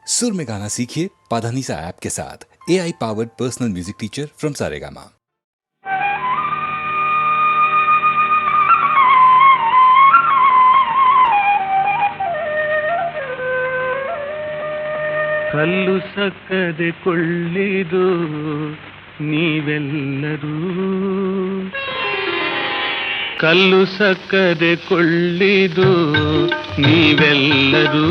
सुर में गाना सीखिए पाधानीसा ऐप के साथ। AI powered personal music teacher from Saregama. ಕಲ್ಲು ಸಕ್ಕದೆ ಕೊಳ್ಳಿದು ನೀವೆಲ್ಲರೂ, ಕಲ್ಲು ಸಕ್ಕದೆ ಕೊಳ್ಳಿದು ನೀವೆಲ್ಲರೂ,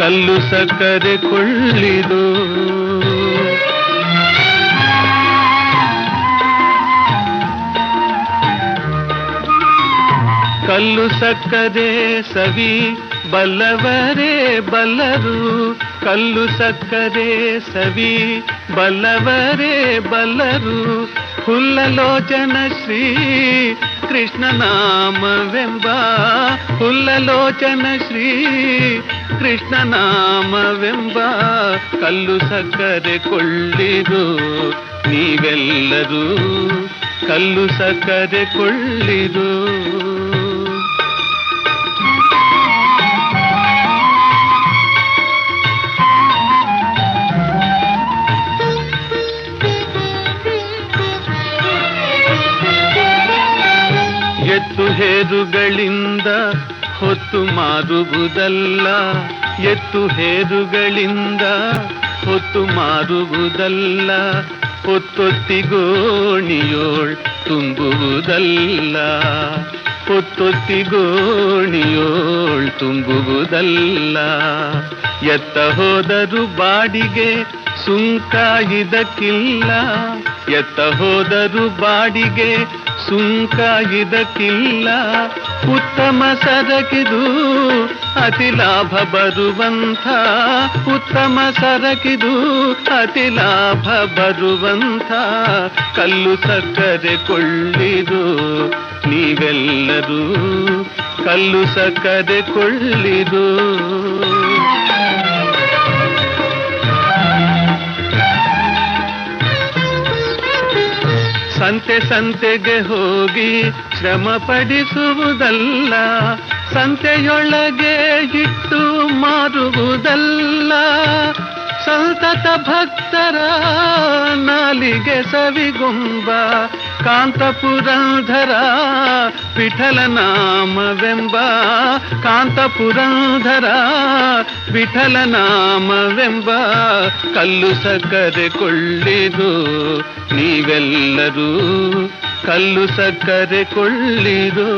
ಕಲ್ಲು ಸಕ್ಕದೆ ಕೊಳ್ಳಿದು. ಕಲ್ಲು ಸಕ್ಕದೆ ಸವಿ ಬಲ್ಲವರೇ ಬಲ್ಲರು, ಕಲ್ಲು ಸಕ್ಕರೆ ಸವಿ ಬಲ್ಲವರೇ ಬಲ್ಲರು. ಹುಲ್ಲಲೋಚನ ಶ್ರೀ ಕೃಷ್ಣನಾಮವೆಂಬ, ಹುಲ್ಲಲೋಚನ ಶ್ರೀ ಕೃಷ್ಣನಾಮವೆಂಬ ಕಲ್ಲು ಸಕ್ಕರೆ ಕೊಳ್ಳಿದು ನೀವೆಲ್ಲರೂ, ಕಲ್ಲು ಸಕ್ಕರೆ ಕೊಳ್ಳಿದು. ಎತ್ತು ಹೇರುಗಳಿಂದ ಹೊತ್ತು ಮಾರುವುದಲ್ಲ, ಎತ್ತು ಹೇರುಗಳಿಂದ ಹೊತ್ತು ಮಾರುವುದಲ್ಲ, ಹೊತ್ತೊತ್ತಿಗೋಣಿಯೋಳ್ ತುಂಬುವುದಲ್ಲ, ಹೊತ್ತೊತ್ತಿಗೋಣಿಯೋಳ್ ತುಂಬುವುದಲ್ಲ. ಎತ್ತ ಹೋದರು ಬಾಡಿಗೆ ಸುಂಕ ಇದಕ್ಕಿಲ್ಲ, ಎತ್ತ ಹೋದರು ಬಾಡಿಗೆ ಸುಂಕ ಇದಕ್ಕಿಲ್ಲ. ಉತ್ತಮ ಸರಕಿದು ಅತಿ ಲಾಭ ಬರುವಂಥ, ಉತ್ತಮ ಸರಕಿದು ಅತಿ ಲಾಭ ಬರುವಂಥ ಕಲ್ಲು ಸಕ್ಕರೆ ಕೊಳ್ಳಿದು ನೀವೆಲ್ಲರೂ, ಕಲ್ಲು ಸಕ್ಕರೆ ಕೊಳ್ಳಿದು. ಸಂತೆ ಸಂತೆಗೆ ಹೋಗಿ ಶ್ರಮ ಪಡಿಸುವುದಲ್ಲ, ಸಂತೆಯೊಳಗೆ ಇಟ್ಟು ಮಾರುವುದಲ್ಲ. ಸಂತತ ಭಕ್ತರ ನಾಲಿಗೆ ಸವಿಗೊಂಬ ಕಾಂತಪುರಂಧರ ವಿಠಲನಾಮವೆಂಬ, ಕಾಂತಪುರಂಧರ ವಿಠಲನಾಮವೆಂಬ ಕಲ್ಲು ಸಕ್ಕರೆ ಕೊಳ್ಳಿದು ನೀವೆಲ್ಲರೂ, ಕಲ್ಲು ಸಕ್ಕರೆ ಕೊಳ್ಳಿದು.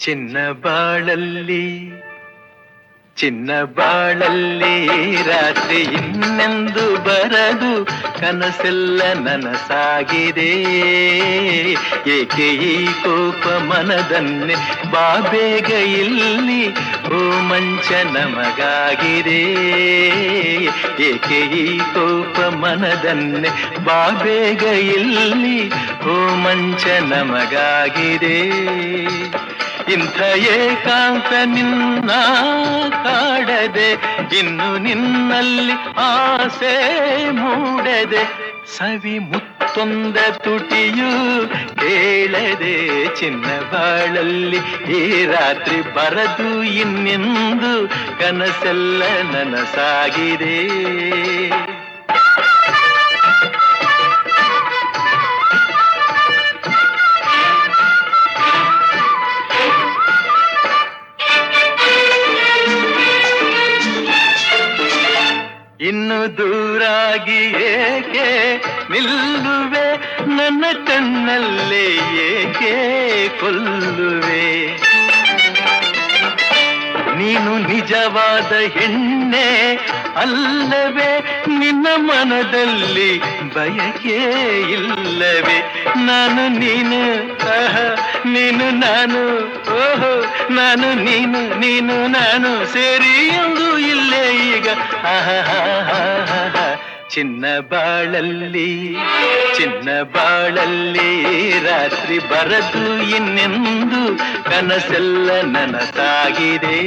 ಚಿನ್ನ ಬಾಳಲ್ಲಿ, ಚಿನ್ನ ಬಾಳಲ್ಲಿ ರಾತ್ರಿ ಇನ್ನೆಂದು ಬರದು, ಕನಸೆಲ್ಲ ನನಸಾಗಿದೆ. ಏಕೆ ಈ ಕೋಪ ಮನದನ್ನೇ ಬಾಬೇಗ ಇಲ್ಲಿ, ಓ ಮಂಚ ನಮಗಾಗಿದೆ. ಏಕೆ ಈ ಕೋಪ ಮನದನ್ನೇ ಬಾಬೇಗ ಇಲ್ಲಿ, ಓ ಮಂಚ ನಮಗಾಗಿದೆ. ಇಂಥ ಏಕಾಂತ ನಿನ್ನ ಕಾಡದೆ, ಇನ್ನು ನಿನ್ನಲ್ಲಿ ಆಸೆ ಮೂಡದೆ, ಸವಿ ಮುತ್ತೊಂದ ತುಟಿಯು ಕೇಳದೆ. ಚಿನ್ನ ಬಾಳಲ್ಲಿ ಈ ರಾತ್ರಿ ಬರದು ಇನ್ನೆಂದು, ಕನಸೆಲ್ಲ ನನಸಾಗಿದೆ. ಇನ್ನು ದೂರಾಗಿ ಏಕೆ ನಿಲ್ಲುವೆ, ನನ್ನ ಕಣ್ಣಲ್ಲೇ ಏಕೆ ಕೊಲ್ಲುವೆ. ನೀನು ನಿಜವಾದ ಹೆಣ್ಣೆ ಅಲ್ಲವೇ, ನಿನ್ನ ಮನದಲ್ಲಿ ಬಯಕೆ ಇಲ್ಲವೇ. ನಾನು ನೀನು ನೀನು ನಾನು ಓಹೋ ನಾನು ನೀನು ನೀನು ನಾನು ಸೇರಿ ಎಂದು ಇಲ್ಲೇ ಈಗ ಆಹಾಹಾಹಾಹಾ. ಚಿನ್ನ ಬಾಳಲ್ಲಿ ಚಿನ್ನ ಬಾಳಲ್ಲಿ ರಾತ್ರಿ ಬರದು ಇನ್ನೆಂದು ಕನಸೆಲ್ಲ ನನಸಾಗಿದೆ.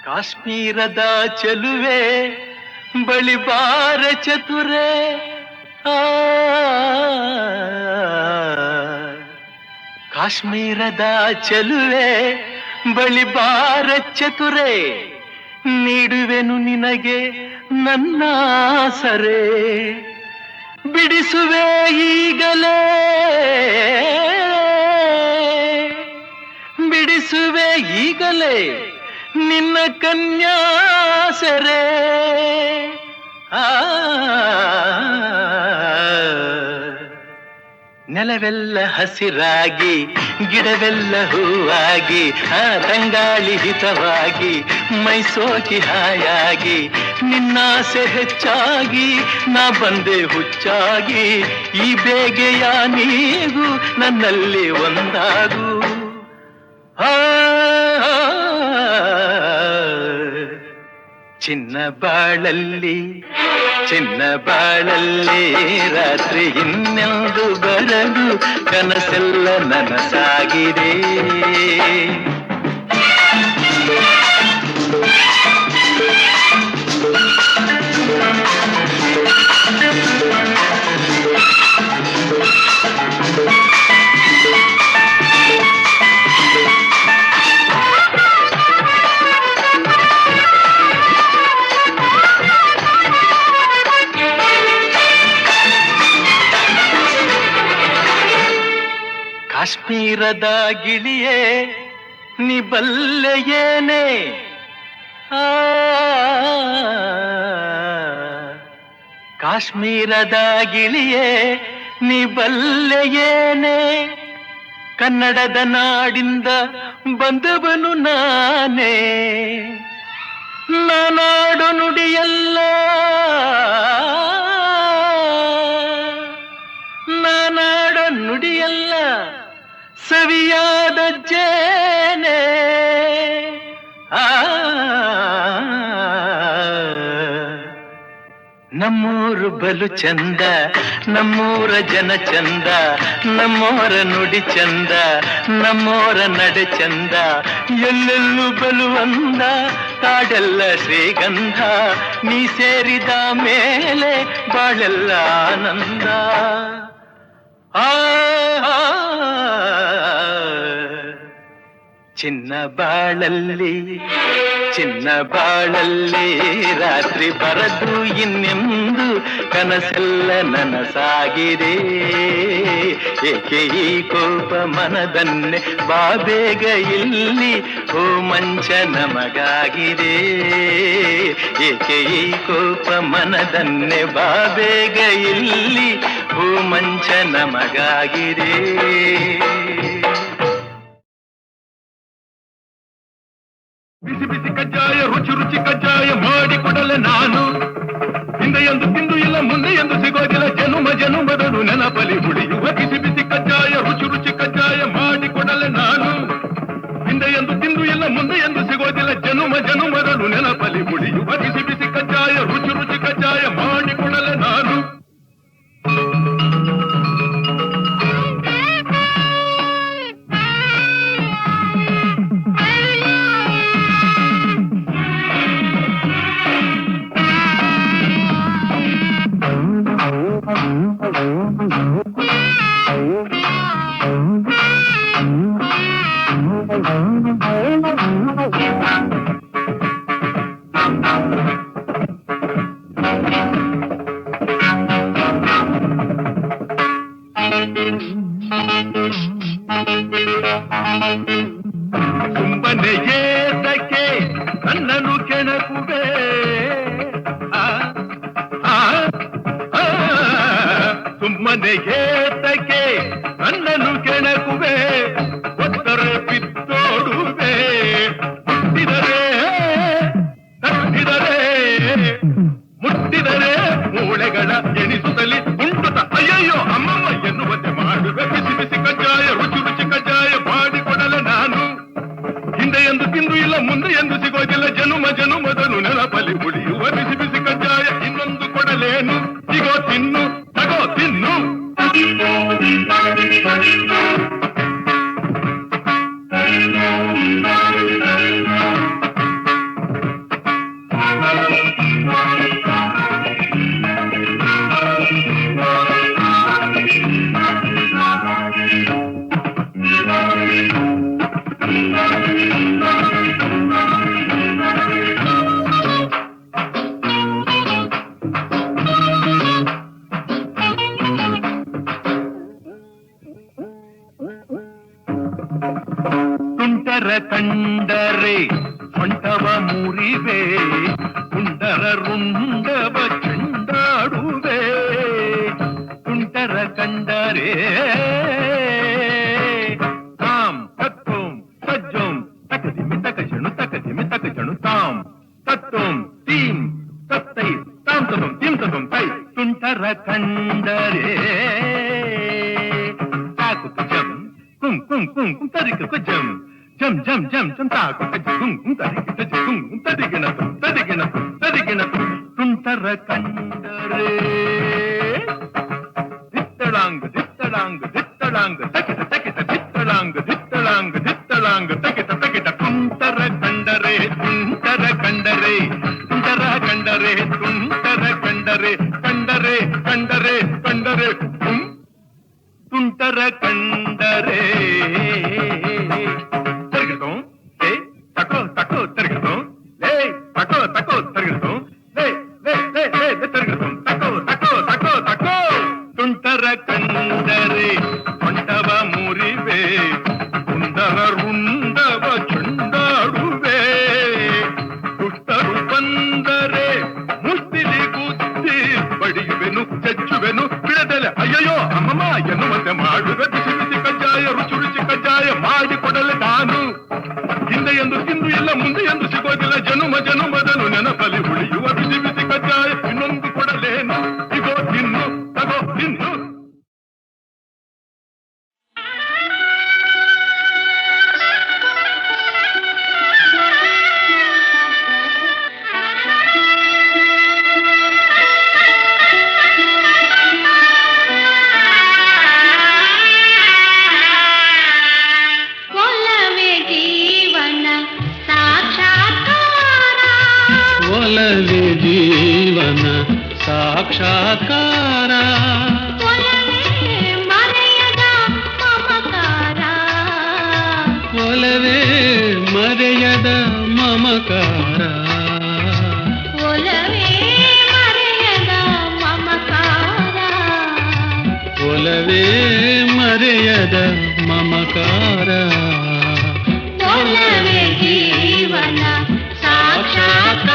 ಕಾಶ್ಮೀರದ ಚೆಲುವೆ ಬಳಿ ಬಾರ ಚತುರೆ ಕಾಶ್ಮೀರದ ಚೆಲುವೆ ಬಳಿ ಬಾರ ಚತುರೆ ನೀಡುವೆನು ನಿನಗೆ ನನ್ನ ಸರೆ ಬಿಡಿಸುವೆ ಈಗಲೇ ಬಿಡಿಸುವೆ ಈಗಲೇ ನಿನ್ನ ಕನ್ಯಾಸರೆ ನೆಲವೆಲ್ಲ ಹಸಿರಾಗಿ ಗಿಡವೆಲ್ಲ ಹೂವಾಗಿ ತಂಗಾಳಿ ಹಿತವಾಗಿ ಮೈಸೋಕಿ ಹಾಯಾಗಿ ನಿನ್ನಾಸೆ ಹೆಚ್ಚಾಗಿ ನಾ ಬಂದೆ ಹುಚ್ಚಾಗಿ ಈ ಬೇಗೆಯ ನೀಗೂ ನನ್ನಲ್ಲಿ ಒಂದಾಗು ಚಿನ್ನ ಬಾಳಲ್ಲಿ ಚಿನ್ನ ಬಾಳಲ್ಲಿ ರಾತ್ರಿ ಇನ್ನೆಂದು ಬರದು ಕನಸೆಲ್ಲ ನನಸಾಗಿದೆ. ಕಾಶ್ಮೀರದ ಗಿಳಿಯೇ ನೀ ಬಲ್ಲೆಯೇನೆ ಕಾಶ್ಮೀರದ ಗಿಳಿಯೇ ನೀ ಬಲ್ಲೆಯೇನೆ ಕನ್ನಡದ ನಾಡಿಂದ ಬಂದವನು ನಾನೇ ನಾನಾಡು ನುಡಿಯಲ್ಲ ನಾನಾಡು ನುಡಿಯಲ್ಲ ಸವಿಯಾದ ಜೇನೆ ನಮ್ಮೂರು ಬಲು ಚಂದ ನಮ್ಮೂರ ಜನ ಚಂದ ನಮ್ಮೋರ ನುಡಿ ಚಂದ ನಮ್ಮೋರ ನಡೆ ಚಂದ ಎಲ್ಲೆಲ್ಲೂ ಬಲು ಅಂದ ಕಾಡೆಲ್ಲ ಶ್ರೀಗಂಧ ನೀ ಸೇರಿದ ಮೇಲೆ ಬಾಳೆಲ್ಲ ಆನಂದ ಚಿನ್ನ ಬಾಳಲ್ಲಿ ಚಿನ್ನ ಬಾಳಲ್ಲಿ ರಾತ್ರಿ ಬರದು ಇನ್ನೆಂದು ಕನಸೆಲ್ಲ ನನಸಾಗಿದೆ. ಏಕೆ ಈ ಕೋಪ ಮನದನ್ನೇ ಬಾಬೇಗ ಇಲ್ಲಿ ಓ ಮಂಚ ನಮಗಾಗಿದೆ. ಏಕೆ ಈ ಕೋಪ ಮನದನ್ನೇ ಬಾಬೇಗ ಇಲ್ಲಿ ಓ ಮಂಚ ನಮಗಾಗಿದೆ. ಬಿಸಿ ಬಿಸಿ ಕಜ್ಜಾಯ ರುಚಿ ರುಚಿ ಕಜ್ಜಾಯ ಮಾಡಿಕೊಡಲೆ ನಾನು ಹಿಂದೆ ಎಂದು ತಿಂದು ಇಲ್ಲ ಮುಂದೆ ಎಂದು ಸಿಗೋದಿಲ್ಲ ಜನುಮ ಜನುಮದನು ನೆನಪಲಿ ಉಳಿಯುವ ಬಿಸಿ ಬಿಸಿ ಕಜ್ಜಾಯ ರುಚಿ ರುಚಿ ಕಜ್ಜಾಯ ಮಾಡಿಕೊಡಲೆ ನಾನು ಹಿಂದೆ ಎಂದು ತಿಂದು ಇಲ್ಲ ಮುಂದೆ ಎಂದು ಸಿಗೋದಿಲ್ಲ ಜನುಮ ಜನುಮದನು ನೆನಪಲಿ ಉಳಿಯುವ ಬಿಸಿ ಬಿಸಿ ಕಜ್ಜಾಯ ರುಚಿ ರುಚಿ ಕಜ್ಜಾಯ ಮಾಡಿಕೊಡಲೆ ನಾನು. ಆ, ಆ, ಆ, ಸುಮ್ಮನೆ ಏತಕ್ಕೆ ನನ್ನನ್ನು ಕೆಣಕುವೆ, ಒತ್ತರ ಬಿತ್ತೋಡುವೆ, ಮುಟ್ಟಿದರೆ ತಟ್ಟಿದರೆ ಮುಟ್ಟಿದರೆ ಮೂಳೆಗಳ ಎಣಿಸುತ್ತಲಿ ಉಂಟುತ್ತ ಅಯ್ಯಯ್ಯೋ ಅಮ್ಮಮ್ಮ ಎನ್ನುವಂತೆ ಮಾಡುವೆ. ಬಿಸಿ ಬಿಸಿ ಕಜ್ಜಾಯ ರುಚಿ ರುಚಿ ಕಜ್ಜಾಯ ಮಾಡಿಕೊಡಲೆ ನಾನು. ಹಿಂದೆ ಎಂದು ತಿಂದು ಇಲ್ಲ ಮುಂದೆ ಎಂದು ಸಿಗೋದಿಲ್ಲ, ಜನುಮ ಜನುಮದನು ನೆನಪಲ್ಲಿ ಉಳಿಯುವ ಬಿಸಿ ಬಿಸಿ ಕಜ್ಜಾಯ ಇನ್ನೊಂದು ಕೊಡಲೇನು, ಸಿಗೋ ತಿನ್ನು ತಗೋ ತಿನ್ನು. ತುಂಟರ ಕಂಡರೆ ಸೊಂಟವ ಮುರಿವೆ, ತುಂಟರ ರುಂಡವ ಚೆಂಡಾಡುವೆ. ತುಂಟರ ಕಂಡರೆ ತಾಂ ತತ್ತೋಂ ಸಜ್ಜೋಂ ತಕದಿಮಿ ತಕಜಣು ತಕದಿಮಿ ತಕಜಣು ತಾಂ ತತ್ತೋಂ ತೀಂ ತತ್ತೈ ತಾಂ ತತೋಂ ತೀಂ ತತೋಂ ತೈ. ತುಂಟರ ಕಂಡರೆ ತಾಕು ಜಂ ಕುಂ ಕುಂ ಕುಂ ಕುಂ ತರಿಕ ಜಂ ಜಂ ಜಂ ಜಂ ಜಂ ತಾಕು ಕುಂ ಕುಂ ತರಿಕ ಕುಂ ಕುಂ ತರಿಗಿನ ತರಿಗಿನ ತರಿಗಿನ. ತುಂಟರ ಕಂಡರೆ ದಿತ್ತಳಾಂಗ ದಿತ್ತಳಾಂಗ ದಿತ್ತಳಾಂಗ ತಕಿಟ ತಕಿಟ ದಿತ್ತಳಾಂಗ ದಿತ್ತಳಾಂಗ ದಿತ್ತಳಾಂಗ ತಕಿಟ ತಕಿಟ. ತುಂಟರ ಕಂಡರೆ ತುಂಟರ ಕಂಡರೆ ತುಂಟರ ಕಂಡರೆ ತುಂಟರ ಕಂಡರೆ ಕಂಡರೆ ಕಂಡರೆ ಕಂಡರೆ ತುಂಟರ ಕಂಡರೆ ತಿರುಗಿತು ಏ ತಕೋ ತಕೋ ತಿರುಗಿತು ಲೇ ತಕೋ ತಕೋ ತಿರುಗಿತು ಲೇ ಲೇ ಲೇ ಲೇ ತಿರುಗಿತು ತಕೋ ತಕೋ ತಕೋ ತಕೋ. ತುಂಟರ ಕಂಡರೆ ಸೊಂಟವ ಮುರಿವೆ, ಕುಂದರ ರುಂಡವ ಚುಂಡಾಡುವೆ. ದುಷ್ಟರು ಬಂದರೆ ಮುಷ್ಟಿಲಿ ಗುದ್ದಿ ಬಡಿಯುವೆನು ಚಚ್ಚುವೆನು ಬಿಡದಲೆ ಅಯ್ಯಯ್ಯೋ ಅಮ್ಮಮ್ಮ ಎನ್ನುವಂತೆ ಮಾಡುವೆ. ಬಿಸಿ ಬಿಸಿ ಕಜ್ಜಾಯ ರುಚಿ ರುಚಿ ಕಜ್ಜಾಯ ಮಾಡಿಕೊಡಲೆ ನಾನು. ಹಿಂದೆ ಎಂದು ತಿಂದು ಇಲ್ಲ ಮುಂದೆ ಎಂದು ಸಿಗೋದಿಲ್ಲ, ಜನುಮ ಜನುಮದನು ನೆನಪಲ್ಲಿ ಉಳಿಯುವ ಬಿಸಿ ಬಿಸಿ ಕಜ್ಜಾಯ ಇನ್ನೊಂದು ಕೊಡಲೇನು, ಸಿಗೋ ತಿನ್ನು ತಗೋ ತಿನ್ನು. ಒಲವೇ ಜೀವನ ಸಾಕ್ಷಾತ್ಕಾರ, ಮರೆಯದ ಮಮಕಾರ, ಒಲವೇ ಮರೆಯದ ಮಮಕಾರ, ಒಲವೇ ಮರೆಯದ ಮಮಕಾರ, ಒಲವೇ ಮರೆಯದ ಮಮಕಾರ. ಒಲವೇ ಜೀವನ ಸಾಕ್ಷಾತ್ಕಾರ.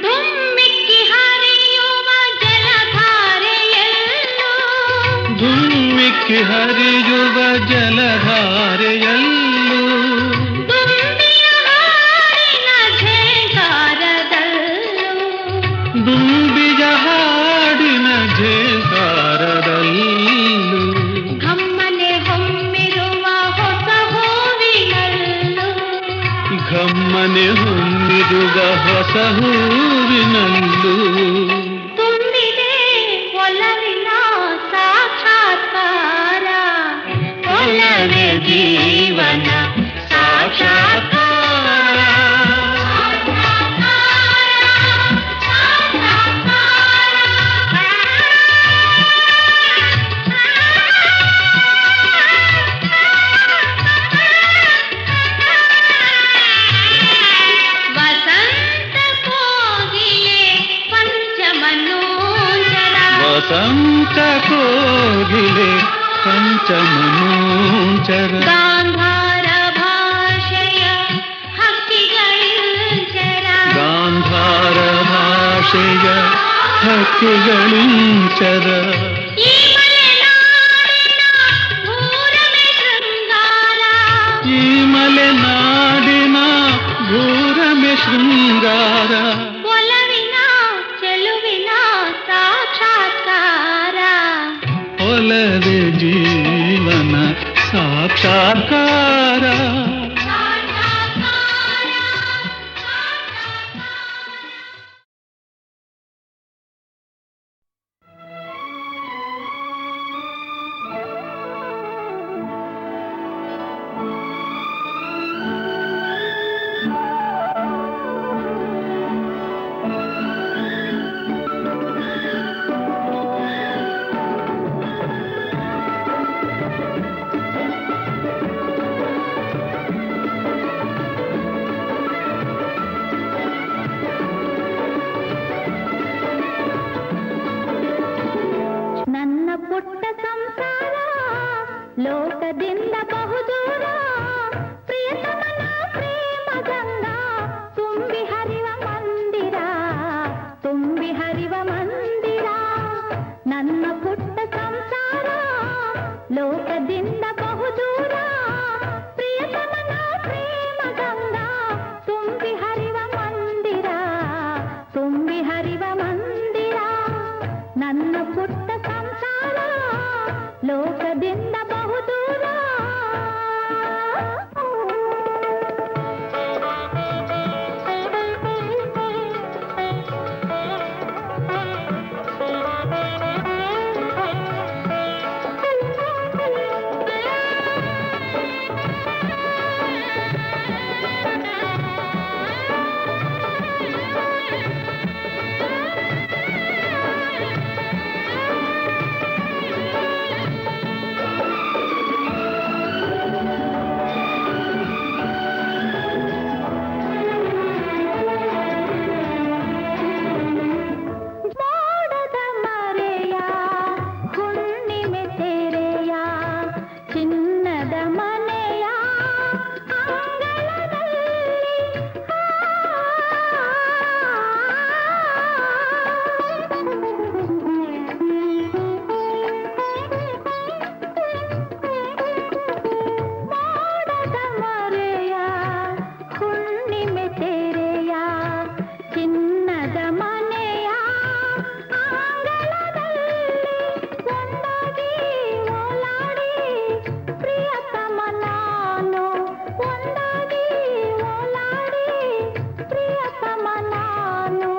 ಧುಮ್ಮಿಕ್ಕಿ ಹರಿಯುವ ಜಲಧಾರೆಯಲ್ಲೂ, ಧುಮ್ಮಿಕ್ಕಿ ಹರಿಯುವ ಜಲಧಾರೆಯಲ್ಲೂ, ದುಂಬಿಯ ಹಾಡಿನ ಝೇಂಕಾರದಲ್ಲೂ, ದುಂಬಿಯ ಹಾಡಿನ ಝೇಂಕಾರದಲ್ಲೂ, ಘಮ್ಮನೆ ಹೊಮ್ಮಿರುವ ಹೊಸ ಹೂವಿನಲ್ಲೂ, ಘಮ್ಮನೆ ಹೊಮ್ಮಿರುವ ಹೊಸ ಹೂವಿನಲ್ಲೂ, ತುಂಬಿದೆ ಒಲವಿನ ಸಾಕ್ಷಾತ್ಕಾರ. ಒಲವೇ ಜೀವನ ಸಾಕ್ಷಾತ್ಕಾರ. ಪಂಚಮನೂಂಚರ ಗಾಂಧಾರ ಭಾಷೆಯ ಹಕ್ಕಿಗಳಿಂಚರ ಗಾಂಧಾರ ಭಾಷೆಯ ಹಕ್ಕಿಗಳಿಂಚರ ಈ ಮಲೆನಾಡಿನ ಊರವೇ ಶೃಂಗಾರ ಈ ಮಲೆನಾಡಿನ ಘೋರಮೆ ಶೃಂಗಾರ ಒಲವಿನ ಚೆಲುವಿನ ಸಾಕ್ಷಾತ್ಕಾರ ಒಲವೆ ಜೀವನ ಸಾಕ್ಷಾತ್ಕಾರ ನನ್ನ ಪುಟ್ಟ ಸಂಸಾರ ಲೋಕದಿಂದ ಬಹುದೂರ ಪ್ರಿಯತಮನ ಪ್ರೇಮ ಗಂಗಾ ತುಂಬಿ ಹರಿವ ಮಂದಿರ ತುಂಬಿ ಹರಿವ ಮಂದಿರ ನನ್ನ ಪುಟ್ಟ ಸಂಸಾರ ಲೋಕದಿಂದ ಬಹುದೂರ ಪ್ರಿಯತಮನ ಪ್ರೇಮ ಗಂಗಾ ತುಂಬಿ ಹರಿವ ಮಂದಿರ ತುಂಬಿ ಹರಿವ ಮಂದಿರ ನನ್ನ ಪುಟ್ಟ ಸಂಸಾರ ಲೋಕದಿಂದ ಬಹುದೂರ ಮೋಡದ ಮರೆಯ ಹುಣ್ಣಿಮೆ ತೆರೆಯ ಚಿನ್ನದ ಮನೆಯ ಅಂಗಳದಲ್ಲಿ ಮೋಡದ ಮರೆಯ ಹುಣ್ಣಿಮೆ ತೆರೆಯ ಚಿನ್ನದ ಮನೆಯ ಅಂಗಳದಲ್ಲಿ ಒಂದಾಗಿ ಓಲಾಡಿ ಪ್ರಿಯತಮ ನಾನು ಒಂದಾಗಿ ಓಲಾಡಿ ಪ್ರಿಯತಮ ನಾನು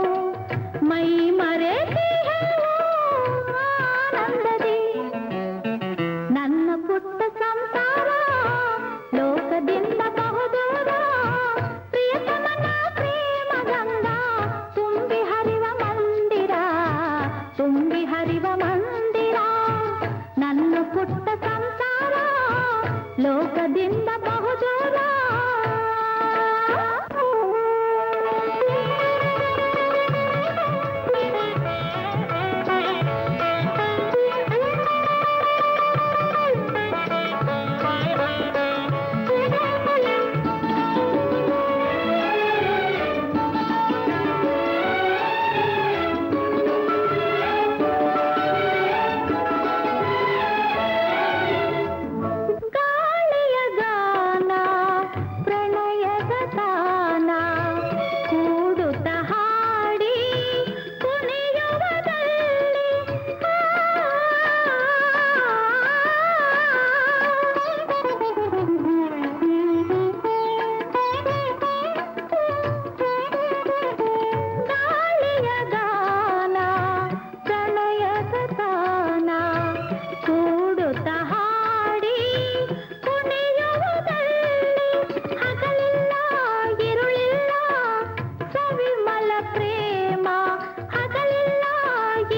ಮೈ ಮರೆತಿಹೆವು ಆನಂದದಿ ನನ್ನ ಪುಟ್ಟ ಸಂಸಾರ ಲೋಕದಿಂದ ಬಹುದೂರ ಪ್ರಿಯತಮನ ಪ್ರೇಮ ಗಂಗಾ ತುಂಬಿ ಹರಿವ ಮಂದಿರ ತುಂಬಿ ಹರಿವ ಮಂದಿರ ನನ್ನ ಪುಟ್ಟ ಸಂಸಾರ ಲೋಕದಿಂದ ಬಹುದೂರ ಗಾಳಿಯ ಗಾನ ಪ್ರಣಯದ ತಾನ ಕೂಡುತ್ತ ಹಾಡಿ ಕುಣಿಯುವುದಲ್ಲಿ ಗಾಳಿಯ ಗಾನ ಪ್ರಣಯದ ತಾನ ಕೂಡುತ್ತ ಹಾಡಿ ಕುಣಿಯುವುದಲ್ಲಿ ಹಗಲಿಲ್ಲ ಇರುಳಿಲ್ಲ ಸವಿಮಲ ಪ್ರೇಮ ಹಗಲಿಲ್ಲ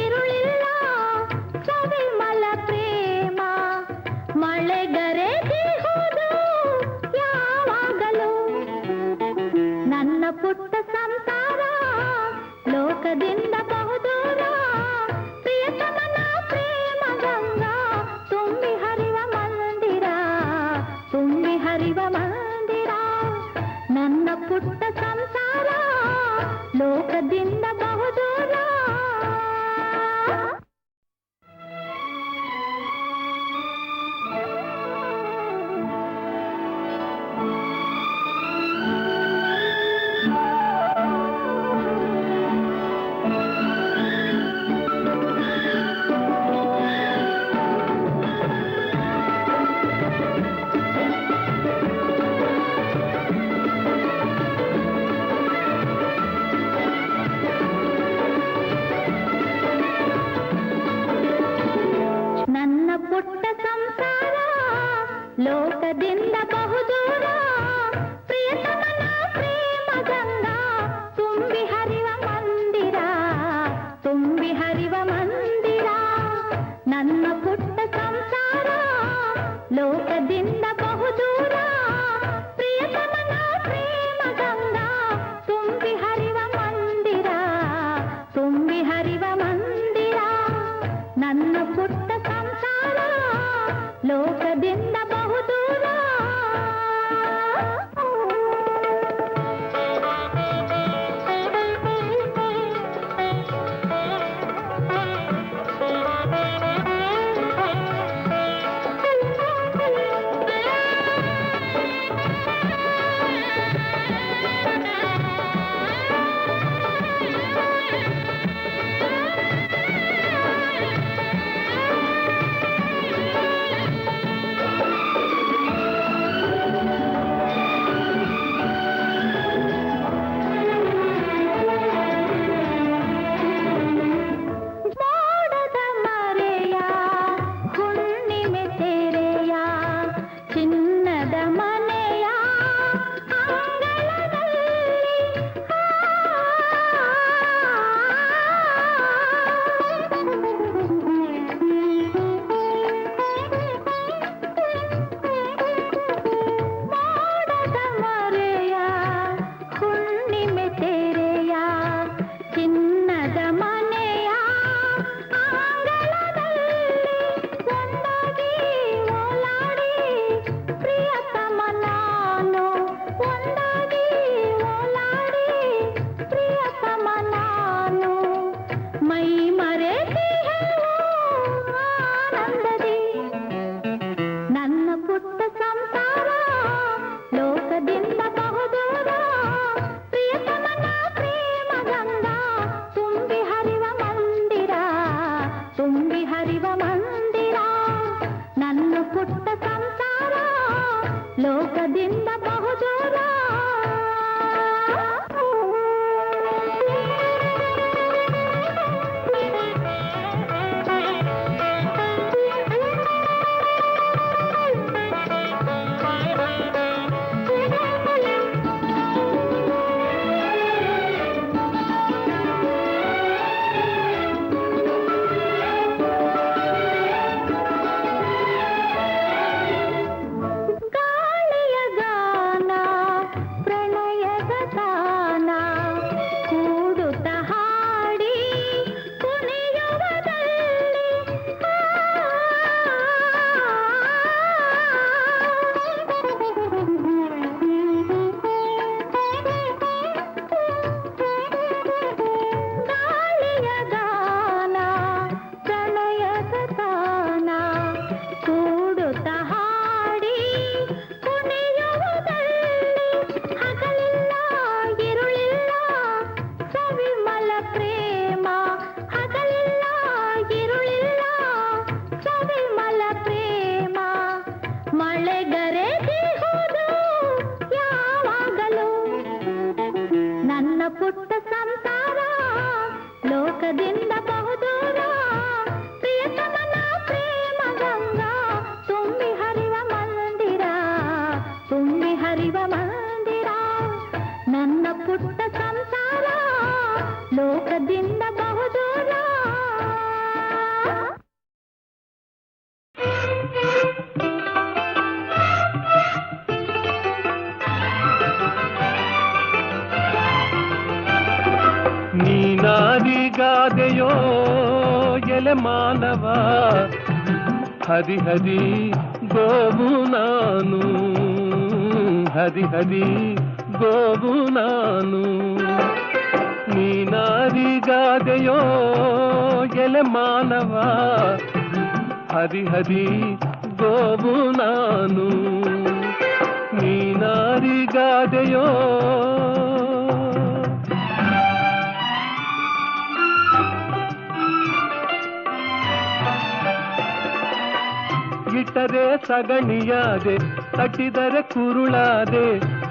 ಇರುಳಿಲ್ಲ ಸವಿಮಲ ಪ್ರೇಮ ಮಳೆಗರೆದಿಹುದು ಯಾವಾಗಲೂ ನನ್ನ ಪುಟ್ಟ ಸಂಸಾರ ಲೋಕದಿಂದ ಬಹುದೂರ ಪ್ರಿಯತಮನ ಪ್ರೇಮ ಗಂಗಾ ತುಂಬಿ ಹರಿವ ನನ್ನ ಪುಟ್ಟ ಸಂಸಾರ ಲೋಕದಿಂದ ಬಹುದೂರ. ನನ್ನ ಪುಟ್ಟ ಸಂಸಾರ ಲೋಕದಿಂದ ಬಹುದೂರ. ಪ್ರಿಯತಮನ ಪ್ರೇಮ ಗಂಗಾ ತುಂಬಿ ಹರಿವ ಮಂದಿರ, ತುಂಬಿ ಹರಿವ ಮಂದಿರ. ನನ್ನ ಪುಟ್ಟ ಸಂಸಾರ ಲೋಕದಿಂದ ಬಹುದೂರ. ಪ್ರಿಯತಮನ ಪ್ರೇಮ ಗಂಗಾ ತುಂಬಿ ಹರಿವ ಮಂದಿರ, ತುಂಬಿ ಹರಿವ ಮಂದಿರ. ನನ್ನ ಪುಟ್ಟ ಸಂಸಾರ ಲೋಕದಿಂದ ಬಹುದೂರ. ಮೋಡದ ಮರೆಯ ಹುಣ್ಣಿಮೆ ತೆರೆಯ ಚಿನ್ನದ ಮನೆಯ ಅಂಗಳದಲ್ಲಿ ಮೋಡದ ಮರೆಯ ಹುಣ್ಣಿಮೆ ತೆರೆಯ ಚಿನ್ನದ ಮನೆಯ ಅಂಗಳದಲ್ಲಿ ಒಂದಾಗಿ ಓಲಾಡಿ ಪ್ರಿಯತಮ ನಾನು, ಒಂದಾಗಿ ಓಲಾಡಿ ಪ್ರಿಯತಮ ನಾನು. ಮೈ ಮರೆತಿಹೆವು ಆನಂದದಿ ನನ್ನ ಪುಟ್ಟ ಸಂಸಾರ ಲೋಕದಿಂದ ಬಹುದೂರ. ಪ್ರಿಯತಮನ ಪ್ರೇಮ ಗಂಗಾ ತುಂಬಿ ಹರಿವ ಮಂದಿರ, ತುಂಬಿ ಹರಿವ ಮಂದಿರ. ನನ್ನ ಪುಟ್ಟ ಸಂಸಾರ ಲೋಕದಿಂದ ಬಹುದೂರ. ಗಾಳಿಯ ಗಾನ ಪ್ರಣಯದ ತಾನ ಕೂಡುತ್ತ ಹಾಡಿ ಕುಣಿಯುವುದಲ್ಲಿ ಗಾಳಿಯ ಗಾನ ಪ್ರಣಯದ ತಾನ ಕೂಡುತ್ತ ಹಾಡಿ ಕುಣಿಯುವುದಲ್ಲಿ ಹಗಲಿಲ್ಲ ಇರುಳಿಲ್ಲ ಸವಿಮಲ ಪ್ರೇಮ, ಹಗಲಿಲ್ಲ ಇರುಳಿಲ್ಲ ಸವಿಮಲ ಪ್ರೇಮ. ಮಳೆಗರೆದಿಹುದು ಯಾವಾಗಲೂ ನನ್ನ ಪುಟ್ಟ ಸಂಸಾರ ಲೋಕದಿಂದ ಬಹುದೂರ. ಪ್ರಿಯತಮನ ಪ್ರೇಮ ಗಂಗಾ ತುಂಬಿ ಹರಿವ ಮಂದಿರ, ತುಂಬಿ ಹರಿವ ಮಂದಿರ. ನನ್ನ ಪುಟ್ಟ ಸಂಸಾರ ಲೋಕದಿಂದ ಬಹುದೂರ. ನೀನಾದಿಗಾದೆಯೋ ಎಲೆ ಮಾನವ, ಹದಿ ಹದಿ ಗೋವು ನಾನು, ಹದಿ ಹದಿ ಗೋವು ನಾನು. ನೀನಾರಿಗಾದೆಯೋ ಎಲೆ ಮಾನವ, ಹರಿ ಹರಿ ಗೋವು ನಾನು. ನೀನಾರಿಗಾದೆಯೋ ಇಟ್ಟರೆ ಸಗಣಿಯಾದೆ, ತಟ್ಟಿದರೆ ಕುರುಳಾದೆ,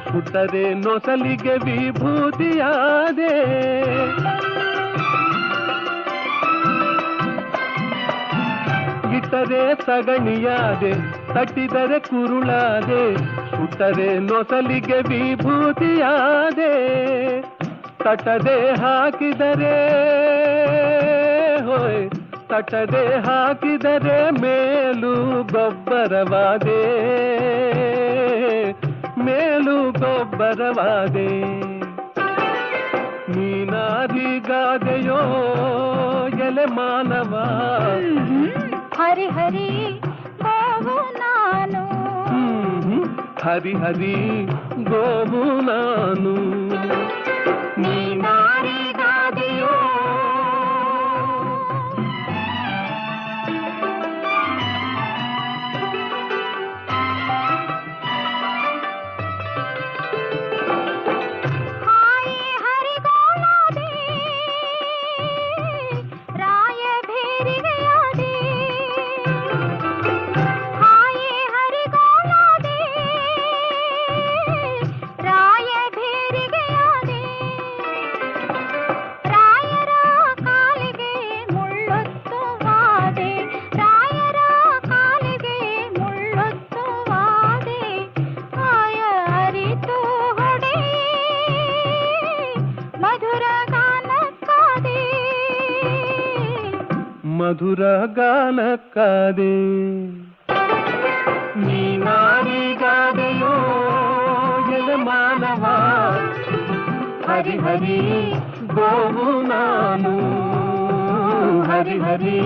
ಸುಟ್ಟರೆ ನೊಸಲಿಗೆ ವಿಭೂತಿಯಾದೆ. ಇಟ್ಟರೆ ಸಗಣಿಯಾದೆ, ತಟ್ಟಿದರೆ ಕುರುಳಾದೆ, ಸುಟ್ಟರೆ ನೊಸಲಿಗೆ ವಿಭೂತಿಯಾದೆ. ತಟ್ಟದೆ ಹಾಕಿದರೆ ಹೋಯ್, ತಟ್ಟದೆ ಹಾಕಿದರೆ ಮೇಲು ಗೊಬ್ಬರವಾದೆ, ಮೇಲು ಗೊಬ್ಬರವಾದೆ. ನೀನಾದಿಗಾದೆಯೋ ಎಲೆ ಮಾನವ, ಹರಿ ಹರಿ ಗೋವು ನಾನು. ಹರಿ ಹರಿ ಗೋವು ನಾನು. ನೀನಾರಿಗಾದೆಯೋ ಮಧುರ ಗಾನಕ್ಕಾದೆ. ನೀನಾರಿಗಾದೆಯೋ ಎಲೆ ಮಾನವ, ಹರಿ ಹರಿ ಗೋವು ನಾನು. ಹರಿ ಹರಿ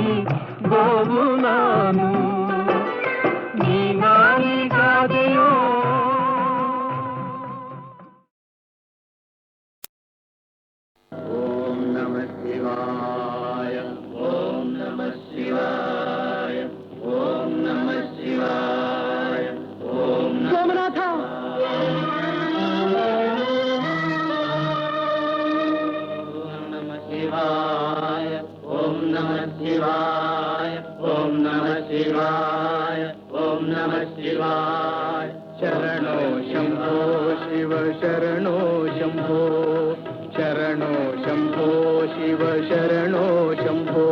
ಗೋವು ನಾನು. ನೀನಾರಿಗಾದೆಯೋ ಓಂ ನಮಃ ಶಿವಾಯ, ಓಂ ನಮಃ ಶಿವಾಯ, ಓಂ ನಮಃ ಶಿವಾಯ, ಓಂ ಸೋಮನಾಥ. ಓಂ ನಮಃ ಶಿವಾಯ, ಓಂ ನಮಃ ಶಿವಾಯ, ಓಂ ನಮಃ ಶಿವಾಯ, ಓಂ ನಮಃ ಶಿವಾಯ. ಶರಣೋ ಶಂಭೋ ಶಿವ ಶರಣೋ ಶಂಭೋ, ಶರಣೋ ಶಂಭೋ ಶಿವ ಶರಣೋ ಶಂಭೋ.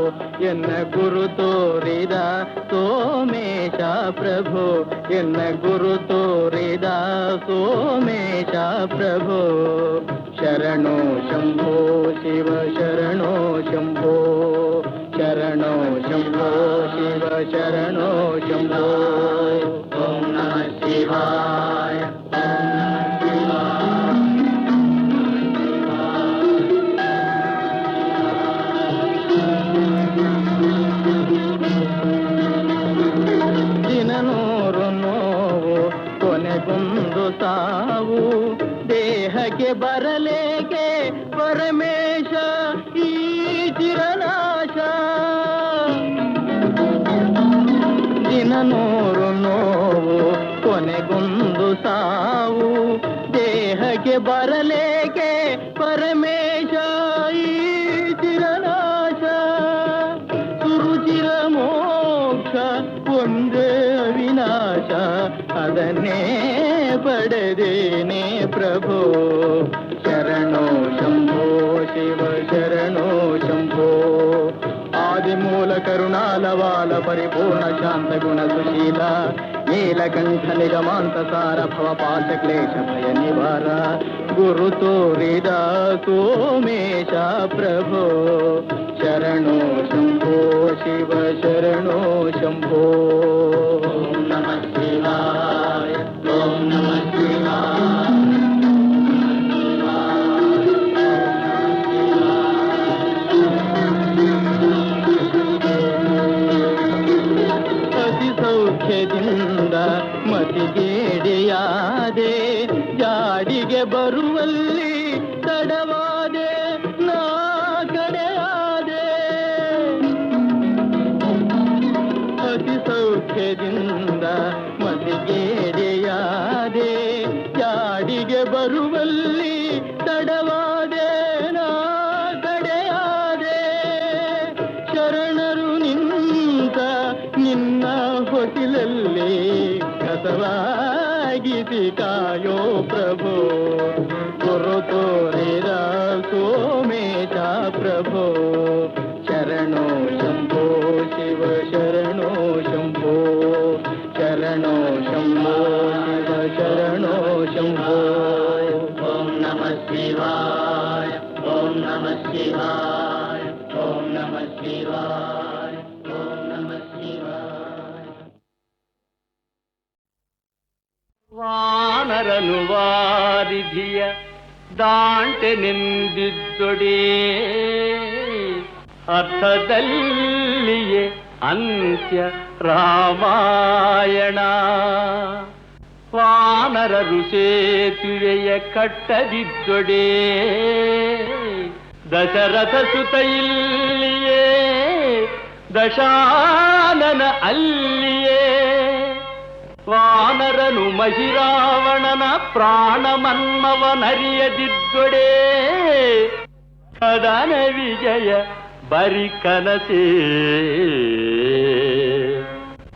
ಎನ್ನ ಗುರು ತೋರಿದ ಸೋಮೇಶ ಪ್ರಭೋ, ಎನ್ನ ಗುರು ತೋರಿದ ಸೋಮೇಶ ಪ್ರಭೋ. ಶರಣೋ ಶಂಭೋ ಶಿವ ಶರಣೋ ಶಂಭೋ, ಶರಣೋ ಶಂಭೋ ಶಿವ ಶರಣೋ ಶಂಭೋ. ಓಂ ನಮಃ ಶಿವಾಯ, ಓಂ ನಮಃ ಶಿವಾಯ. ದಿನನೂರು ನೋವು ಕೊನೆಗೊಂದು ಸಾವು, ದೇಹಕ್ಕೆ ಬರಲೇಕೆ ಪರಮೇಶ ಈ ಚಿರನಾಶ. ದಿನನೂರು ನೋವು ಕೊನೆಗೊಂದು ಸಾವು, ದೇಹಕ್ಕೆ ಬರಲೇಕೆ ಪರಮೇಶ ಈ ಚಿರನಾಶ. ಸುರುಚಿರ ಮೋಕ್ಷ ಒಂದೇ ಅವಿನಾಶ, ಅದನ್ನೇ ಪಡೆದೇನೆ ಪ್ರಭೋ. ಶರಣೋ ಶಂಭೋ ಶಿವ ಶರಣೋ ಶಂಭೋ. ಆದಿಮೂಲ ಕರುಣಾಲವಾಲ ಪರಿಪೂರ್ಣ ಶಾಂತ ಗುಣ ಸುಶೀಲ, ನೀಲಕಂಠ ನಿಗಮಾಂತ ಸಾರ ಭವ ಪಾಶ ಕ್ಲೇಶ ಭಯ ನಿವಾರ. ಗುರು ತೋರಿದ ಸೋಮೇಶ ಪ್ರಭೋ. ಶರಣೋ ಶಂಭೋ ಶಿವ ಶರಣೋ ಶಂಭೋ. ಓಂ ನಮಃ ಶಿವಾಯ, ಓಂ ನಮಃ ಶಿವಾಯ. ಅತಿ ಸೌಖ್ಯದಿಂದ ಮತಿಗೇಡಿಯಾದೆ, ಜಾಡಿಗೆ ಬರು ಬರುವಲ್ಲಿ ತಡವಾದೆ ನಾ ಕಡೆಯಾದೆ ಅತಿ ಸೌಖ್ಯದಿಂದ ಮತಿಗೇಡೆಯಾದೆ ಜಾಡಿಗೆ ಬರುವಲ್ಲಿ ತಡವಾದೆ ನಾ ಕಡೆಯಾದೆ ಶರಣರು ನಿಂತ ನಿನ್ನ ಹೊಸಿಲಲ್ಲಿ ಕಸವಾಗಿಸಿ ಕಾಯೋ ಪ್ರಭೋ ಗುರು ತೋರಿದ ಸೋಮೇಶ ಪ್ರಭೋ ಶರಣೋ ಶಂಭೋ ಶಿವ ಶರಣೋ ಶಂಭೋ ಶರಣೋ ಶಂಭೋ ಶಿವ ಶರಣೋ ಶಂಭೋ ಓಂ ನಮಃ ಶಿವಾಯ ಓಂ ನಮಃ ಶಿವಾಯ ಓಂ ನಮಃ ಶಿವಾಯ ಓಂ ನಮಃ ಶಿವಾಯ. ವಾನರನು ವಾರಿಧಿಯ ದಾಂಟೆನೆಂದಿದ್ದೊಡೇ ಅರ್ಥದಲ್ಲಿಯೇ ಅಂತ್ಯ ರಾಮಾಯಣ ವಾನರರು ಸೇತುವೆಯ ಕಟ್ಟದಿದ್ದೊಡೇ ದಶರಥ ಸುತ ಇಲ್ಲಿಯೇ ದಶಾನನ ಅಲ್ಲಿಯೇ ವಾನರನು ಮಹಿರಾವಣನ ಪ್ರಾಣಮನ್ಮವನರಿಯದಿದ್ದೊಡೇ ಕದನ ವಿಜಯ ಬರಿ ಕನಸೇ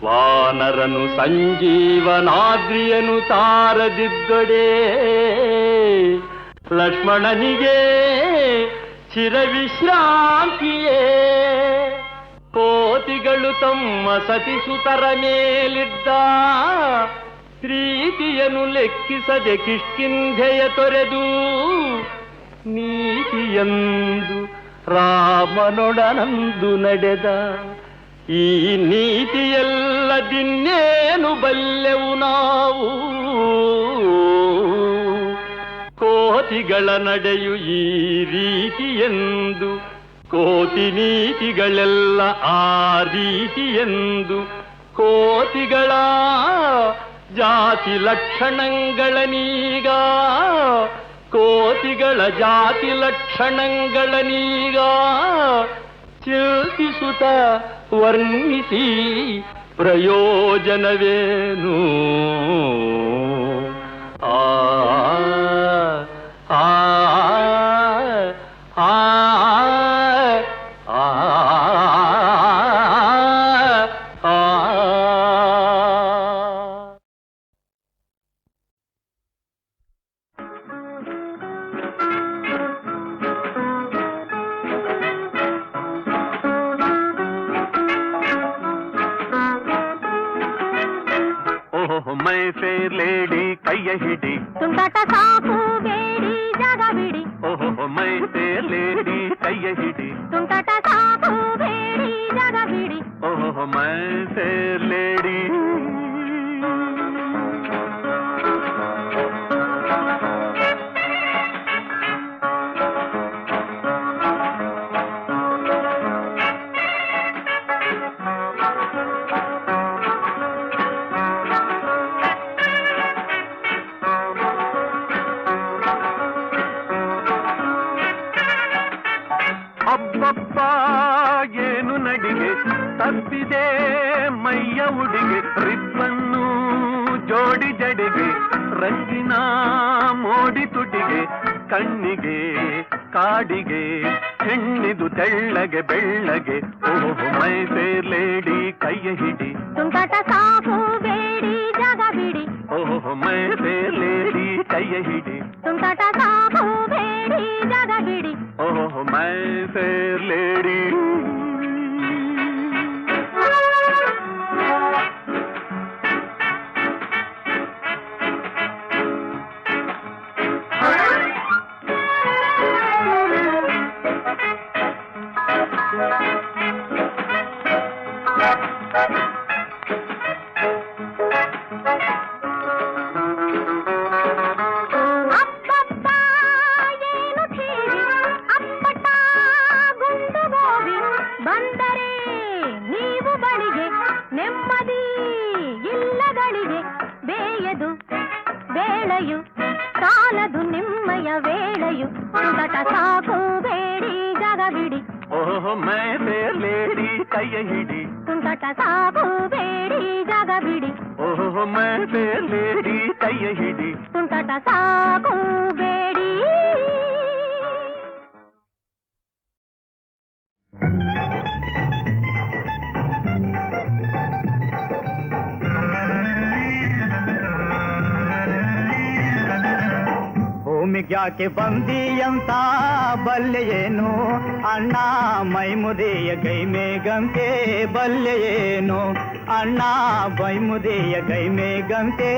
ವಾನರನು ಸಂಜೀವನಾದ್ರಿಯನು ತಾರದಿದ್ದೊಡೇ ಲಕ್ಷ್ಮಣನಿಗೆ ಚಿರವಿಶ್ರಾಂತಿಯೇ ಕೋತಿಗಳು ತಮ್ಮ ಸತಿಸುತರ ಮೇಲಿದ್ದ ಪ್ರೀತಿಯನ್ನು ಲೆಕ್ಕಿಸದೆ ಕಿಷ್ಕಿಂಧೆಯ ತೊರೆದು ನೀತಿಯಂದು ರಾಮನೊಡನಂದು ನಡೆದ ಈ ನೀತಿಯಲ್ಲದಿನ್ನೇನು ಬಲ್ಲೆವು ನಾವು ಕೋತಿಗಳ ನಡೆಯು ಈ ರೀತಿಯೆಂದು ಕೋತಿ ನೀತಿಗಳೆಲ್ಲ ಆ ರೀತಿಯೆಂದು ಕೋತಿಗಳ ಜಾತಿ ಲಕ್ಷಣಗಳನೀಗ ಕೋತಿಗಳ ಜಾತಿ ಲಕ್ಷಣಗಳನೀಗ ಚಿಂತಿಸುತ್ತ ವರ್ಣಿಸಿ ಪ್ರಯೋಜನವೇನು ಆ ಆ ಆ ಮೈ ಫೇರ್ ಲೇಡಿ ಕೈಯ ಹಿಡಿ ತುಂಟಾಟ ಸಾಕು ಬೇಡಿ ಜಾಗ ಬಿಡಿ ಓಹೋ ಮೈ ಫೇರ್ ಲೇಡಿ ಕೈಯ ಹಿಡಿ ತುಂಟಾಟ ಸಾಕು ಬೇಡಿ ಜಾಗ ಬಿಡಿ ಓಹೋ ಮೈ ಫೇರ್ ಲೇಡಿ ಅಬ್ಬಬ್ಬ ಏನು ನಡಿಗೆ ತಪ್ಪಿದೆ ಮೈಯ ಉಡಿಗೆ ರಿಬ್ಬನ್ನು ಜೋಡಿ ಜಡೆಗೆ ರಂಗಿನ ಮೋಡಿ ತುಟಿಗೆ ಕಣ್ಣಿಗೆ ಕಾಡಿಗೆ ಹೆಣ್ಣಿದು ತೆಳ್ಳಗೆ ಬೆಳ್ಳಗೆ ಓಹೋ ಮೈ ಫೇರ್ ಲೇಡಿ ಕೈಯ ಹಿಡಿ ತುಂಟಾಟ ಸಾಕು ಬೇಡಿ ಜಾಗ ಬಿಡಿ ಓಹೋ ಮೈ ಫೇರ್ ಲೇಡಿ ಕೈಯ ಹಿಡಿ ತುಂಟಾಟ ಸಾಕು ಬೇಡಿ ಜಾಗ ಬಿಡಿ ಓಹೋ ಮೈ ಫೇರ್ ಲೇಡಿ ಅಬ್ಬಬ್ಬ ನಡೆಯು ಅಂದಟ ಸಾಕು ಬೇಡಿ ಜಗ ಬಿಡಿ ಓಹೋ ಮೈ ಫೇರ್ ಲೇಡಿ ಕೈಯ ಹಿಡಿ ತುಂಟಟ ಸಾಕು ಬೇಡಿ ಜಗ ಬಿಡಿ ಓಹೋ ಮೈ ಫೇರ್ ಲೇಡಿ ಕೈಯ ಹಿಡಿ ತುಂಟಟ ಸಾಕು ಬೇಡಿ ಭೂಮಿಗ್ಯಾಕೆ ಬಂದಿಯಂತ ಬಲ್ಲೆಯೇನು ಅಣ್ಣ ಮೈಮುದಿಯ ಗೈ ಮೇಗಂತೆ ಬಲ್ಲೆಯೇನು ಅಣ್ಣ ಮೈಮುದಿಯ ಗೈ ಮೇಗಂತೆ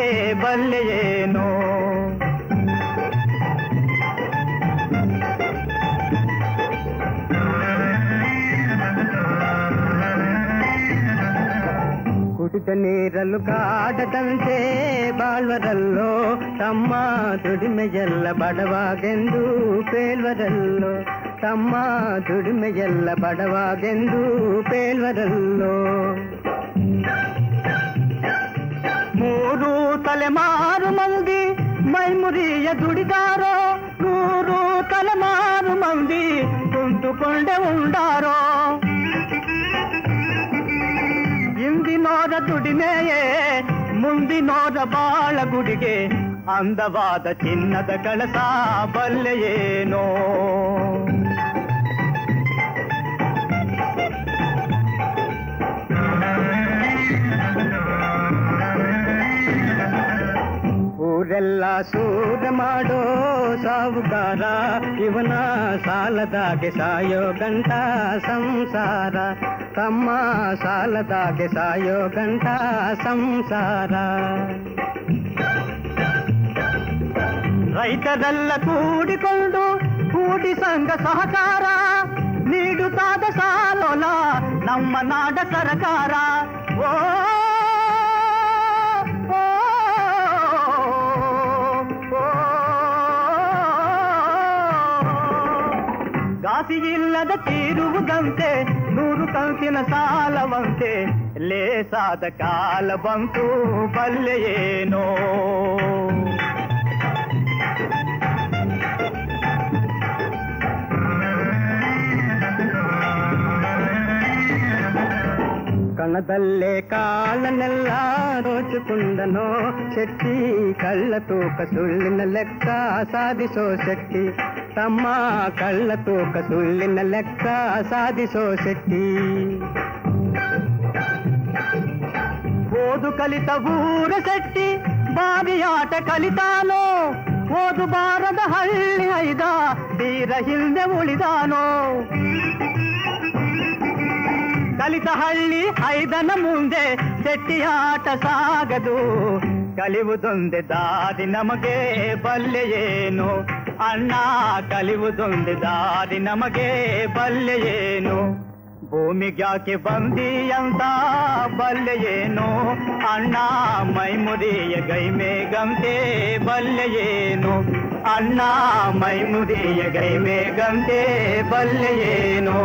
ಬಲ್ಲೆಯೇನು ಕುಡಿದ ನೀರಲು ಕಾಡದಂತೆ ಬಾಳ್ವರಲ್ಲೋ ತಮ್ಮ ದುಡಿಮೆಯೆಲ್ಲ ಬಡವಾಗೆಂದು ಪೇಳ್ವರಲ್ಲೋ ತಮ್ಮ ದುಡಿಮೆಯೆಲ್ಲ ಬಡವಾಗೆಂದು ಪೇಳ್ವರಲ್ಲೋ ಮೂರು ತಲೆಮಾರು ಮಂದಿ ಮೈಮುರಿಯ ದುಡಿದಾರೋ 100 ತಲೆಮಾರು ಮಂದಿ ಕುಂತುಕೊಂಡೆ ಉಂಡಾರೋ ಇಂದಿನೋರ ದುಡಿಮೆಯೇ ಮುಂದಿನೋರ ಬಾಳ ಗುಡಿಗೆ ಅಂದವಾದ ಚಿನ್ನದ ಕಳಸ ಬಲ್ಲೆಯೇನೋ ಊರೆಲ್ಲ ಸೂರ ಮಾಡೋ ಸಾವುಕಾರ ಇವನ ಸಾಲದಾಗೆ ಸಾಯೋ ಗಂಟ ಸಂಸಾರ ತಮ್ಮ ಸಾಲದಾಗೆ ಸಾಯೋ ಗಂಟ ಸಂಸಾರ ರೈತರೆಲ್ಲ ಕೂಡಿಕೊಂಡು ಕೂಡಿ ಸಂಘ ಸಹಕಾರ ನೀಡುತ್ತಾದ ಸಾಲೋಲ ನಮ್ಮ ನಾಡ ಸರಕಾರ ಓ ಗಾಸಿಯಿಲ್ಲದ ತೀರುವುದಂತೆ 100 ಕಂತಿನ ಸಾಲವಂತೆ ಲೇಸಾದ ಕಾಲ ಬಂತು ಬಲ್ಲೆಯೇನೋ ಕಣದಲ್ಲೇ ಕಾಲನೆಲ್ಲ ದೋಚುಕೊಂಡನೋ ಶೆಟ್ಟಿ ಕಳ್ಳ ತೂಕ ಸುಳ್ಳಿನ ಲೆಕ್ಕ ಸಾಧಿಸೋ ಶೆಟ್ಟಿ ತಮ್ಮ ಕಳ್ಳ ತೂಕ ಸುಳ್ಳಿನ ಲೆಕ್ಕ ಸಾಧಿಸೋ ಶೆಟ್ಟಿ ಓದು ಕಲಿತ ಊರ ಶೆಟ್ಟಿ ಬಾರಿಯಾಟ ಕಲಿತಾನೋ ಓದು ಬಾರದ ಹಳ್ಳಿ ಐದ ತೀರ ಹಿಂದೆ ಉಳಿದಾನೋ ಕಲಿತ ಹಳ್ಳಿ ಐದನ ಮುಂದೆ ಶೆಟ್ಟಿಯಾಟ ಸಾಗದು ಕಲಿಯುವುದೊಂದೇ ದಾರಿ ನಮಗೆ ಬಲ್ಲೆಯೇನು ಅಣ್ಣ ಕಲಿಯುವುದೊಂದೇ ದಾರಿ ನಮಗೆ ಬಲ್ಲೆಯೇನು ಭೂಮಿಗ್ಯಾಕೆ ಬಂದಿಯಂತ ಬಲ್ಲೆಯೇನು ಅಣ್ಣ ಮೈಮುದಿಯ ಗೈ ಮೇಗಂತೆ ಬಲ್ಲೆಯೇನು ಅಣ್ಣ ಮೈಮುದಿಯ ಗೈ ಮೇಗಂತೆ ಬಲ್ಲೆಯೇನು